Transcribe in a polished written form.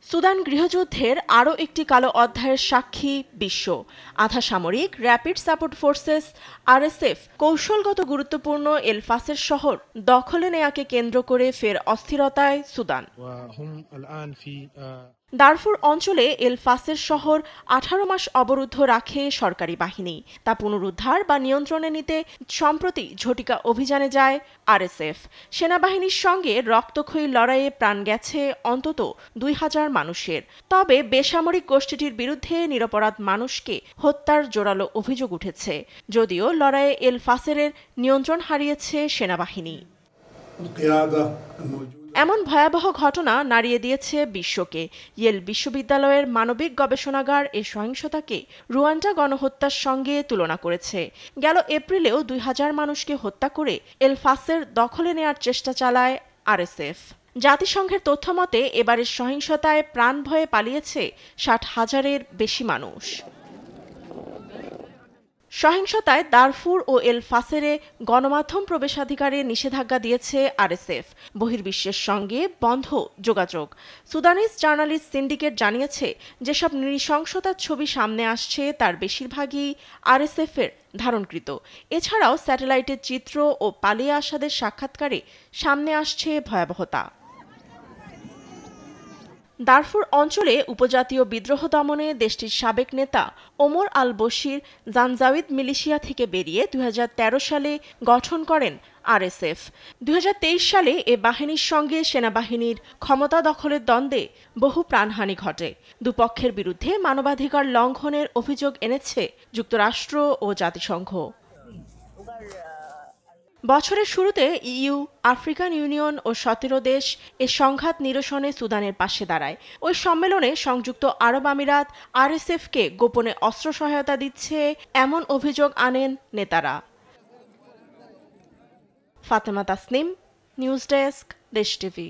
Sudan গৃহযুদ্ধের আরও একটি কালো অধ্যায়ের সাক্ষী বিশ্ব। আধা সামরিক র্যাপিড সাপোর্ট ফোর্সেস আরএসএফ কৌশলগত গুরুত্বপূর্ণ এল ফাসের শহর দখলে নেয়াকে কেন্দ্র করে ফের অস্থিরতায় সুদান। দারফুর অঞ্চলে এল ফাসের শহর 18 মাস অবরুদ্ধ রাখে সরকারি বাহিনী। তা পুনরুদ্ধার বা নিয়ন্ত্রণে নিতে সম্প্রতি ঝটিকা অভিযানে যায় আরএসএফ। সেনাবাহিনীর সঙ্গে রক্তক্ষয়ী লড়াইয়ে প্রাণ গেছে অন্তত 2000 মানুষের। তবে বেসামরিক গোষ্ঠীটির বিরুদ্ধে নিরপরাধ মানুষকে হত্যার জোরালো অভিযোগ উঠেছে, যদিও লড়াইয়ে এল ফাসের নিয়ন্ত্রণ হারিয়েছে সেনাবাহিনী। এমন ভয়াবহ ঘটনা নাড়িয়ে দিয়েছে বিশ্বকে। ইয়েল বিশ্ববিদ্যালয়ের মানবিক গবেষণাগার এই সহিংসতাকে রুয়ান্ডা গণহত্যার সঙ্গে তুলনা করেছে। গেল এপ্রিলেও 2000 মানুষকে হত্যা করে এল ফাসের দখলে নেয়ার চেষ্টা চালায় আরএসএফ। জাতিসংঘের তথ্যমতে এবারের সহিংসতায় প্রাণ ভয়ে পালিয়েছে 60,000-এর বেশি মানুষ। সহিংসতায় দারফুর ও এল ফাসেরে গণমাধ্যম প্রবেশাধিকারে নিষেধাজ্ঞা দিয়েছে আরএসএফ। বহির্বিশ্বের সঙ্গে বন্ধ যোগাযোগ। সুদানিজ জার্নালিস্ট সিন্ডিকেট জানিয়েছে, যেসব নৃশংসতার ছবি সামনে আসছে তার বেশিরভাগই আরএসএফের ধারণকৃত। এছাড়াও স্যাটেলাইটের চিত্র ও পালিয়ে আসাদের সাক্ষাৎকারে সামনে আসছে ভয়াবহতা। দারফুর অঞ্চলে উপজাতীয় বিদ্রোহ দমনে দেশটির সাবেক নেতা ওমর আল বশির জানজাউইদ মিলিশিয়া থেকে বেরিয়ে 2013 সালে গঠন করেন আরএসএফ। 2023 সালে এ বাহিনীর সঙ্গে সেনাবাহিনীর ক্ষমতা দখলের দ্বন্দ্বে বহু প্রাণহানি ঘটে। দুপক্ষের বিরুদ্ধে মানবাধিকার লঙ্ঘনের অভিযোগ এনেছে যুক্তরাষ্ট্র ও জাতিসংঘ। বছরের শুরুতে ইইউ, আফ্রিকান ইউনিয়ন ও 17 দেশ এ সংঘাত নিরসনে সুদানের পাশে দাঁড়ায়। ওই সম্মেলনে সংযুক্ত আরব আমিরাত আরএসএফকে গোপনে অস্ত্র সহায়তা দিচ্ছে এমন অভিযোগ আনেন নেতারা। ফাতেমা তাসনিম, নিউজ ডেস্ক, দেশ টিভি।